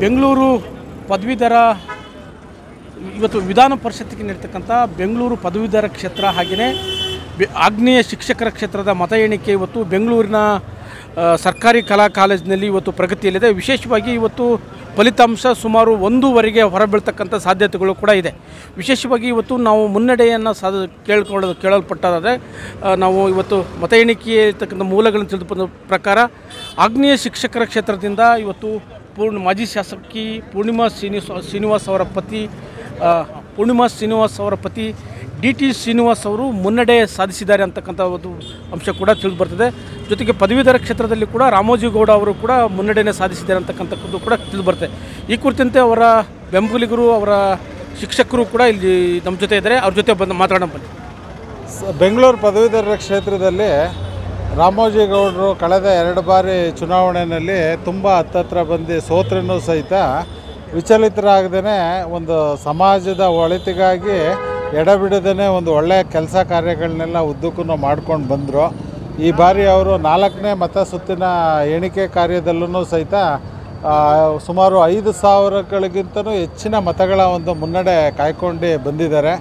ಬೆಂಗಳೂರು ಪದವೀಧರ ಇವತ್ತು ವಿಧಾನ ಪರಿಷತ್ತಿಗೆ ನೀಡ್ತಕ್ಕಂಥ ಬೆಂಗಳೂರು ಪದವೀಧರ ಕ್ಷೇತ್ರ ಹಾಗೆಯೇ ಆಗ್ನೇಯ ಶಿಕ್ಷಕರ ಕ್ಷೇತ್ರದ ಮತ ಎಣಿಕೆ ಇವತ್ತು ಬೆಂಗಳೂರಿನ ಸರ್ಕಾರಿ ಕಲಾ ಕಾಲೇಜಿನಲ್ಲಿ ಇವತ್ತು ಪ್ರಗತಿಯಲ್ಲಿದೆ. ವಿಶೇಷವಾಗಿ ಇವತ್ತು ಫಲಿತಾಂಶ ಸುಮಾರು 1:15 ಹೊರಬೀಳ್ತಕ್ಕಂಥ ಸಾಧ್ಯತೆಗಳು ಕೂಡ ಇದೆ. ವಿಶೇಷವಾಗಿ ಇವತ್ತು ನಾವು ಮುನ್ನಡೆಯನ್ನು ಕೇಳಲ್ಪಟ್ಟಾದರೆ ನಾವು ಇವತ್ತು ಮತ ಎಣಿಕೆ ಇರ್ತಕ್ಕಂಥ ಮೂಲಗಳನ್ನು ತಿಳಿದುಕೊಂಡ ಪ್ರಕಾರ ಆಗ್ನೇಯ ಶಿಕ್ಷಕರ ಕ್ಷೇತ್ರದಿಂದ ಇವತ್ತು ಮಾಜಿ ಶಾಸಕಿ ಪೂರ್ಣಿಮಾ ಶ್ರೀನಿವಾಸ್ ಅವರ ಪತಿ ಡಿ ಟಿ ಶ್ರೀನಿವಾಸ್ ಅವರು ಮುನ್ನಡೆ ಸಾಧಿಸಿದ್ದಾರೆ ಅಂತಕ್ಕಂಥ ಒಂದು ಅಂಶ ಕೂಡ ತಿಳಿದು ಬರ್ತದೆ. ಜೊತೆಗೆ ಪದವೀಧರ ಕ್ಷೇತ್ರದಲ್ಲಿ ಕೂಡ ರಾಮೋಜಿಗೌಡ ಅವರು ಕೂಡ ಮುನ್ನಡೆಯನ್ನು ಸಾಧಿಸಿದ್ದಾರೆ ಅಂತಕ್ಕಂಥದ್ದು ಕೂಡ ತಿಳಿದು ಬರ್ತದೆ. ಈ ಕುರಿತಂತೆ ಅವರ ಬೆಂಬಲಿಗರು ಅವರ ಶಿಕ್ಷಕರು ಕೂಡ ಇಲ್ಲಿ ನಮ್ಮ ಜೊತೆ ಇದ್ದಾರೆ. ಅವ್ರ ಜೊತೆ ಬಂದು ಮಾತಾಡೋಣ ಬನ್ನಿ. ಬೆಂಗಳೂರು ಪದವೀಧರ ಕ್ಷೇತ್ರದಲ್ಲಿ ರಾಮೋಜಿಗೌಡರು ಕಳೆದ 2 ಬಾರಿ ಚುನಾವಣೆಯಲ್ಲಿ ತುಂಬ ಹತ್ತತ್ರ ಬಂದು ಸೋತ್ರನೂ ಸಹಿತ ವಿಚಲಿತರಾಗದೇ ಒಂದು ಸಮಾಜದ ಒಳಿತಿಗಾಗಿ ಎಡಬಿಡದೇ ಒಂದು ಒಳ್ಳೆಯ ಕೆಲಸ ಕಾರ್ಯಗಳನ್ನೆಲ್ಲ ಉದ್ದಕ್ಕೂ ಮಾಡ್ಕೊಂಡು ಬಂದರು. ಈ ಬಾರಿ ಅವರು 4ನೇ ಮತ ಸುತ್ತಿನ ಎಣಿಕೆ ಕಾರ್ಯದಲ್ಲೂ ಸಹಿತ ಸುಮಾರು 5,000ಗಳಿಗಿಂತಲೂ ಹೆಚ್ಚಿನ ಮತಗಳ ಒಂದು ಮುನ್ನಡೆ ಕಾಯ್ಕೊಂಡು ಬಂದಿದ್ದಾರೆ.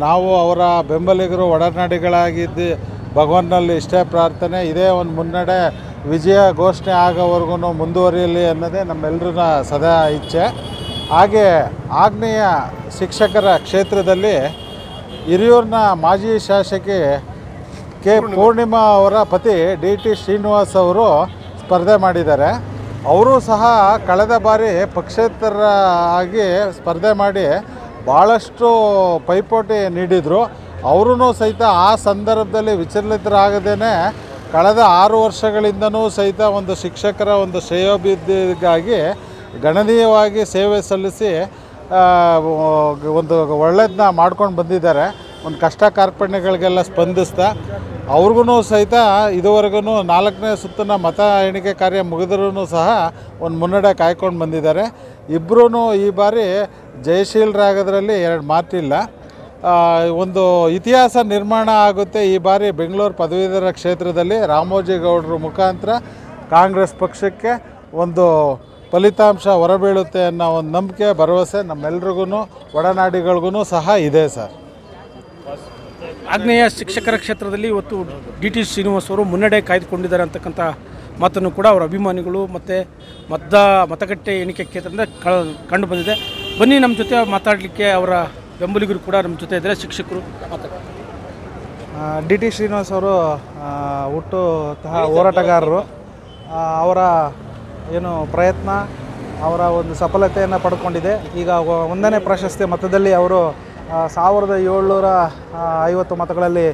ನಾವು ಅವರ ಬೆಂಬಲಿಗರು ಒಡನಾಡಿಗಳಾಗಿದ್ದು ಭಗವನ್ನಲ್ಲಿ ಇಷ್ಟೇ ಪ್ರಾರ್ಥನೆ, ಇದೇ ಒಂದು ಮುನ್ನಡೆ ವಿಜಯ ಘೋಷಣೆ ಆಗೋವರೆಗೂ ಮುಂದುವರಿಯಲಿ ಅನ್ನೋದೇ ನಮ್ಮೆಲ್ಲರ ಸದಾ ಇಚ್ಛೆ. ಹಾಗೆ ಆಗ್ನೇಯ ಶಿಕ್ಷಕರ ಕ್ಷೇತ್ರದಲ್ಲಿ ಹಿರಿಯೂರಿನ ಮಾಜಿ ಶಾಸಕಿ ಕೆ ಪೂರ್ಣಿಮಾ ಅವರ ಪತಿ ಡಿ ಟಿ ಶ್ರೀನಿವಾಸ್ ಅವರು ಸ್ಪರ್ಧೆ ಮಾಡಿದ್ದಾರೆ. ಅವರು ಸಹ ಕಳೆದ ಬಾರಿ ಪಕ್ಷೇತರ ಆಗಿ ಸ್ಪರ್ಧೆ ಮಾಡಿ ಭಾಳಷ್ಟು ಪೈಪೋಟಿ ನೀಡಿದರು. ಅವರೂ ಸಹಿತ ಆ ಸಂದರ್ಭದಲ್ಲಿ ವಿಚಲಿತರಾಗದೇ ಕಳೆದ 6 ವರ್ಷಗಳಿಂದನೂ ಸಹಿತ ಒಂದು ಶಿಕ್ಷಕರ ಒಂದು ಶ್ರೇಯೋಭಿವೃದ್ಧಿಗಾಗಿ ಗಣನೀಯವಾಗಿ ಸೇವೆ ಸಲ್ಲಿಸಿ ಒಂದು ಒಳ್ಳೆಯದನ್ನ ಮಾಡ್ಕೊಂಡು ಬಂದಿದ್ದಾರೆ. ಒಂದು ಕಷ್ಟ ಕಾರ್ಪಣ್ಯಗಳಿಗೆಲ್ಲ ಸ್ಪಂದಿಸ್ತಾ ಅವ್ರಿಗೂ ಸಹಿತ ಇದುವರೆಗೂ 4ನೇ ಸುತ್ತಿನ ಮತ ಎಣಿಕೆ ಕಾರ್ಯ ಮುಗಿದ್ರೂ ಸಹ ಒಂದು ಮುನ್ನಡೆ ಕಾಯ್ಕೊಂಡು ಬಂದಿದ್ದಾರೆ. ಇಬ್ಬರೂ ಈ ಬಾರಿ ಜಯಶೀಲರಾಗೋದ್ರಲ್ಲಿ 2 ಮಾತಿಲ್ಲ. ಒಂದು ಇತಿಹಾಸ ನಿರ್ಮಾಣ ಆಗುತ್ತೆ ಈ ಬಾರಿ ಬೆಂಗಳೂರು ಪದವೀಧರ ಕ್ಷೇತ್ರದಲ್ಲಿ. ರಾಮೋಜಿಗೌಡರ ಮುಖಾಂತರ ಕಾಂಗ್ರೆಸ್ ಪಕ್ಷಕ್ಕೆ ಒಂದು ಫಲಿತಾಂಶ ಹೊರಬೀಳುತ್ತೆ ಅನ್ನೋ ಒಂದು ನಂಬಿಕೆ ಭರವಸೆ ನಮ್ಮೆಲ್ರಿಗೂ ಒಡನಾಡಿಗಳಿಗೂ ಸಹ ಇದೆ ಸರ್. ಆಗ್ನೇಯ ಶಿಕ್ಷಕರ ಕ್ಷೇತ್ರದಲ್ಲಿ ಇವತ್ತು ಡಿ ಟಿ ಶ್ರೀನಿವಾಸ್ ಅವರು ಮುನ್ನಡೆ ಕಾಯ್ದುಕೊಂಡಿದ್ದಾರೆ ಅಂತಕ್ಕಂಥ ಮಾತನ್ನು ಕೂಡ ಅವರ ಅಭಿಮಾನಿಗಳು ಮತ್ತು ಮತಗಟ್ಟೆ ಎಣಿಕೆ ಕ್ಷೇತ್ರದಿಂದ ಕಂಡು ಬಂದಿದೆ. ಬನ್ನಿ ನಮ್ಮ ಜೊತೆ ಮಾತಾಡಲಿಕ್ಕೆ ಅವರ ಬೆಂಬಲಿಗರು ಕೂಡ ನಮ್ಮ ಜೊತೆ ಇದ್ದಾರೆ. ಶಿಕ್ಷಕರು ಡಿ ಟಿ ಶ್ರೀನಿವಾಸ್ ಅವರು ಹುಟ್ಟು ಹೋರಾಟಗಾರರು. ಅವರ ಏನು ಪ್ರಯತ್ನ ಅವರ ಒಂದು ಸಫಲತೆಯನ್ನು ಪಡ್ಕೊಂಡಿದೆ. ಈಗ 1ನೇ ಪ್ರಶಸ್ತಿ ಮತದಲ್ಲಿ ಅವರು 1750 ಮತಗಳಲ್ಲಿ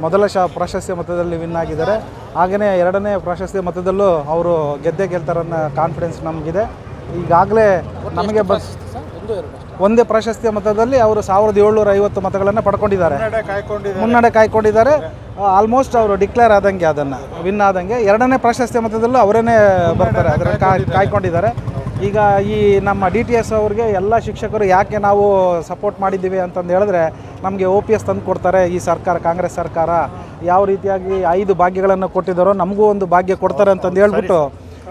ಮೊದಲ ಪ್ರಶಸ್ತಿ ಮತದಲ್ಲಿ ವಿನ್ ಆಗಿದ್ದಾರೆ. ಹಾಗೆಯೇ 2ನೇ ಪ್ರಶಸ್ತಿ ಮತದಲ್ಲೂ ಅವರು ಗೆಲ್ತಾರನ್ನ ಕಾನ್ಫಿಡೆನ್ಸ್ ನಮಗಿದೆ. ಈಗಾಗಲೇ ನಮಗೆ ಒಂದೇ ಪ್ರಶಸ್ತಿ ಮತದಲ್ಲಿ ಅವರು 1750 ಮತಗಳನ್ನು ಪಡ್ಕೊಂಡಿದ್ದಾರೆ, ಮುನ್ನಡೆ ಕಾಯ್ಕೊಂಡಿದ್ದಾರೆ. ಆಲ್ಮೋಸ್ಟ್ ಅವರು ಡಿಕ್ಲೇರ್ ಆದಂಗೆ ಅದನ್ನು ವಿನ್ ಆದಂಗೆ. 2ನೇ ಪ್ರಶಸ್ತಿ ಮತದಲ್ಲೂ ಅವರೇ ಬರ್ತಾರೆ, ಅದರ ಕಾಯ್ಕೊಂಡಿದ್ದಾರೆ. ಈಗ ಈ ನಮ್ಮ ಡಿ ಟಿ ಎಸ್ ಅವ್ರಿಗೆ ಎಲ್ಲ ಶಿಕ್ಷಕರು ಯಾಕೆ ನಾವು ಸಪೋರ್ಟ್ ಮಾಡಿದ್ದೀವಿ ಅಂತಂದು ಹೇಳಿದ್ರೆ, ನಮಗೆ OPS ತಂದು ಕೊಡ್ತಾರೆ ಈ ಸರ್ಕಾರ, ಕಾಂಗ್ರೆಸ್ ಸರ್ಕಾರ ಯಾವ ರೀತಿಯಾಗಿ 5 ಭಾಗ್ಯಗಳನ್ನು ಕೊಟ್ಟಿದ್ದಾರೋ ನಮಗೂ ಒಂದು ಭಾಗ್ಯ ಕೊಡ್ತಾರೆ ಅಂತಂದು ಹೇಳ್ಬಿಟ್ಟು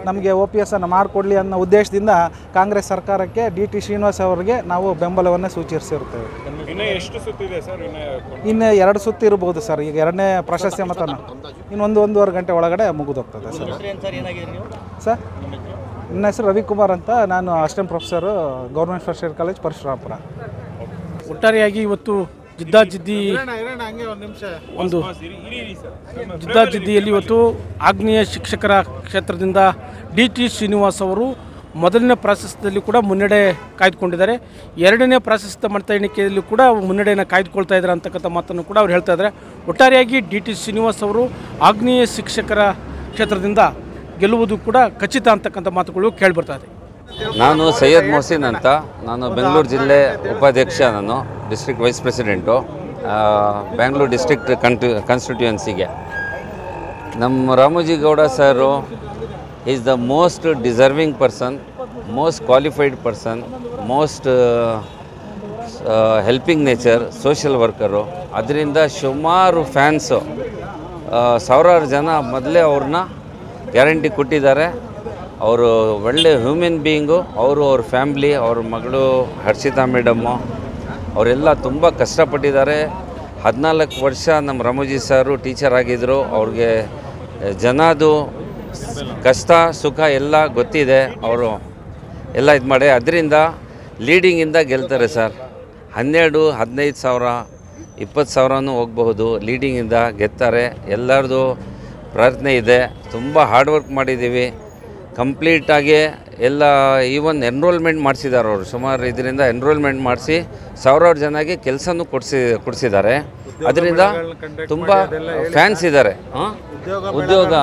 ನಮಗೆ OPS ಅನ್ನು ಮಾಡಿಕೊಡ್ಲಿ ಅನ್ನೋ ಉದ್ದೇಶದಿಂದ ಕಾಂಗ್ರೆಸ್ ಸರ್ಕಾರಕ್ಕೆ ಡಿ ಟಿ ಶ್ರೀನಿವಾಸ್ ಅವರಿಗೆ ನಾವು ಬೆಂಬಲವನ್ನು ಸೂಚಿಸಿರ್ತೇವೆ. ಇನ್ನು 2 ಸುತ್ತು ಇರ್ಬೋದು ಸರ್. ಈಗ 2ನೇ ಪ್ರಶಸ್ತಿ ಮತನ ಇನ್ನು 1-1.5 ಗಂಟೆ ಒಳಗಡೆ ಮುಗಿದೋಗ್ತದೆ ಸರ್. ಸರ್ ನನ್ನ ಹೆಸರು ರವಿಕುಮಾರ್ ಅಂತ, ನಾನು assistant professor government first year college Parashurampura. ಒಟ್ಟಾರೆಯಾಗಿ ಇವತ್ತು ಜಿದ್ದಾಜಿದ್ದಿಯಲ್ಲಿ ಇವತ್ತು ಆಗ್ನೇಯ ಶಿಕ್ಷಕರ ಕ್ಷೇತ್ರದಿಂದ ಡಿ ಟಿ ಶ್ರೀನಿವಾಸ್ ಅವರು ಮೊದಲನೇ ಪ್ರಾಶಸ್ತ್ಯದಲ್ಲಿ ಕೂಡ ಮುನ್ನಡೆ ಕಾಯ್ದುಕೊಂಡಿದ್ದಾರೆ. 2ನೇ ಪ್ರಾಶಸ್ತ್ಯ ಮತ ಎಣಿಕೆಯಲ್ಲಿ ಕೂಡ ಮುನ್ನಡೆಯನ್ನು ಕಾಯ್ದುಕೊಳ್ತಾ ಇದ್ದಾರೆ ಅಂತಕ್ಕಂಥ ಮಾತನ್ನು ಕೂಡ ಅವ್ರು ಹೇಳ್ತಾ ಇದ್ದಾರೆ. ಒಟ್ಟಾರೆಯಾಗಿ ಡಿ ಟಿ ಶ್ರೀನಿವಾಸ್ ಅವರು ಆಗ್ನೇಯ ಶಿಕ್ಷಕರ ಕ್ಷೇತ್ರದಿಂದ ಗೆಲ್ಲುವುದು ಕೂಡ ಖಚಿತ ಅಂತಕ್ಕಂಥ ಮಾತುಗಳು ಕೇಳಿಬರ್ತಾ ಇದೆ. ನಾನು ಸೈಯದ್ ಮೊಹಸಿನ್ ಅಂತ, ನಾನು ಬೆಂಗಳೂರು ಜಿಲ್ಲೆ ಉಪಾಧ್ಯಕ್ಷ, ನಾನು district vice president Bengaluru district ಕಾನ್ಸ್ಟಿಟ್ಯೂಯನ್ಸಿಗೆ. ನಮ್ಮ Ramojigowda sir is the most deserving person, most qualified person, most helping nature, social worker. ಅದರಿಂದ ಸುಮಾರು ಫ್ಯಾನ್ಸು, ಸಾವಿರಾರು ಜನ ಮೊದಲೇ ಅವ್ರನ್ನ ಗ್ಯಾರಂಟಿ ಕೊಟ್ಟಿದ್ದಾರೆ. ಅವರು ಒಳ್ಳೆ ಹ್ಯೂಮನ್ ಬೀಯಿಂಗು. ಅವ್ರ ಫ್ಯಾಮ್ಲಿ, ಅವ್ರ ಮಗಳು ಹರ್ಷಿತಾ ಮೇಡಮ್ಮು ಅವರೆಲ್ಲ ತುಂಬ ಕಷ್ಟಪಟ್ಟಿದ್ದಾರೆ. 14 ವರ್ಷ ನಮ್ಮ ರಾಮೋಜಿ ಸಾರು ಟೀಚರ್ ಆಗಿದ್ದರು. ಅವ್ರಿಗೆ ಜನದು ಕಷ್ಟ ಸುಖ ಎಲ್ಲ ಗೊತ್ತಿದೆ. ಅವರು ಎಲ್ಲ ಇದು ಮಾಡಿ ಅದರಿಂದ ಲೀಡಿಂಗಿಂದ ಗೆಲ್ತಾರೆ ಸರ್. 12, 15 ಸಾವಿರ 20 ಸಾವಿರನೂ ಹೋಗಬಹುದು. ಲೀಡಿಂಗಿಂದ ಗೆಲ್ತಾರೆ. ಎಲ್ಲರದು ಪ್ರಾರ್ಥನೆ ಇದೆ. ತುಂಬ ಹಾರ್ಡ್ ವರ್ಕ್ ಮಾಡಿದ್ದೀವಿ. ಕಂಪ್ಲೀಟಾಗಿ ಎಲ್ಲ ಈವನ್ ಎನ್ರೋಲ್ಮೆಂಟ್ ಮಾಡಿಸಿದ್ದಾರೆ ಅವರು. ಸುಮಾರು ಇದರಿಂದ ಎನ್ರೋಲ್ಮೆಂಟ್ ಮಾಡಿಸಿ ಸಾವಿರಾರು ಜನಕ್ಕೆ ಕೆಲಸನೂ ಕೊಡಿಸಿದ್ದಾರೆ. ಅದರಿಂದ ತುಂಬ ಫ್ಯಾನ್ಸ್ ಇದ್ದಾರೆ. ಉದ್ಯೋಗ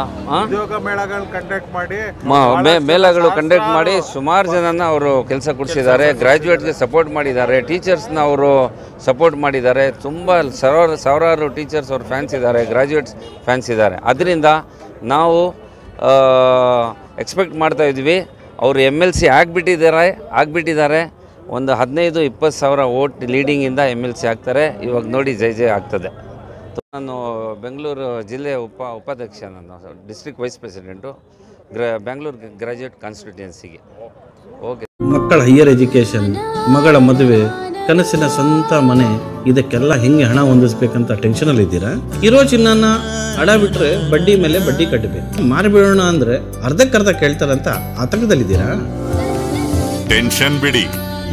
ಮೇಳಗಳು ಕಂಡಕ್ಟ್ ಮಾಡಿ ಮೇಳಗಳು ಕಂಡಕ್ಟ್ ಮಾಡಿ ಸುಮಾರು ಜನನ ಅವರು ಕೆಲಸ ಕೊಡಿಸಿದ್ದಾರೆ. ಗ್ರ್ಯಾಜುಯೇಟ್ಗೆ ಸಪೋರ್ಟ್ ಮಾಡಿದ್ದಾರೆ. ಟೀಚರ್ಸ್ನ ಅವರು ಸಪೋರ್ಟ್ ಮಾಡಿದ್ದಾರೆ. ತುಂಬ ಸಾವಿರಾರು ಟೀಚರ್ಸ್ ಅವ್ರ ಫ್ಯಾನ್ಸ್ ಇದ್ದಾರೆ. ಗ್ರ್ಯಾಜುಯೇಟ್ಸ್ ಫ್ಯಾನ್ಸ್ ಇದ್ದಾರೆ. ಅದರಿಂದ ನಾವು ಎಕ್ಸ್ಪೆಕ್ಟ್ ಮಾಡ್ತಾಯಿದ್ವಿ. ಅವರು MLC ಆಗಿಬಿಟ್ಟಿದ್ದಾರೆ. ಒಂದು 15-20 ಸಾವಿರ ವೋಟ್ ಲೀಡಿಂಗಿಂದ MLC ಆಗ್ತಾರೆ. ಇವಾಗ ನೋಡಿ ಜಯ ಆಗ್ತದೆ. ನಾನು ಬೆಂಗಳೂರು ಜಿಲ್ಲೆ ಉಪಾಧ್ಯಕ್ಷ. ನಾನು district vice president Bengaluru graduate ಕಾನ್ಸ್ಟಿಟ್ಯೂಯೆನ್ಸಿಗೆ. ಓಕೆ. ಮಕ್ಕಳ ಹೈಯರ್ ಎಜುಕೇಷನ್, ಮಗಳ ಮದುವೆ, ಕನಸಿನ ಸ್ವಂತ ಮನೆ, ಇದಕ್ಕೆಲ್ಲ ಹೆಂಗೆ ಹಣ ಹೊಂದಿಸ್ಬೇಕಂತ ಟೆನ್ಷನಲ್ಲಿದ್ದೀರಾ? ಇರೋ ಚಿನ್ನನ ಅಡ ಬಿಟ್ಟರೆ ಬಡ್ಡಿ ಮೇಲೆ ಬಡ್ಡಿ ಕಟ್ಟಬೇಕು. ಮಾರಿಬಿಡೋಣ ಅಂದರೆ ಅರ್ಧಕ್ಕರ್ಧ ಕೇಳ್ತಾರಂತ ಆತಂಕದಲ್ಲಿದ್ದೀರಾ? ಟೆನ್ಷನ್ ಬಿಡಿ.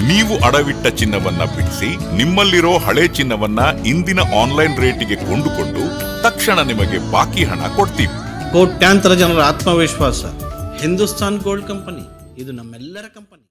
ನೀವು ಅಡವಿಟ್ಟ ಚಿನ್ನವನ್ನ ಬಿಡಿಸಿ ನಿಮ್ಮಲ್ಲಿರೋ ಹಳೆ ಚಿನ್ನವನ್ನ ಇಂದಿನ ಆನ್ಲೈನ್ ರೇಟಿಗೆ ಕೊಂಡುಕೊಂಡು ತಕ್ಷಣ ನಿಮಗೆ ಬಾಕಿ ಹಣ ಕೊಡ್ತೀವಿ. ಕೋಟ್ಯಾಂತರ ಜನರ ಆತ್ಮವಿಶ್ವಾಸ ಹಿಂದೂಸ್ತಾನ್ ಗೋಲ್ಡ್ ಕಂಪನಿ. ಇದು ನಮ್ಮೆಲ್ಲರ ಕಂಪನಿ.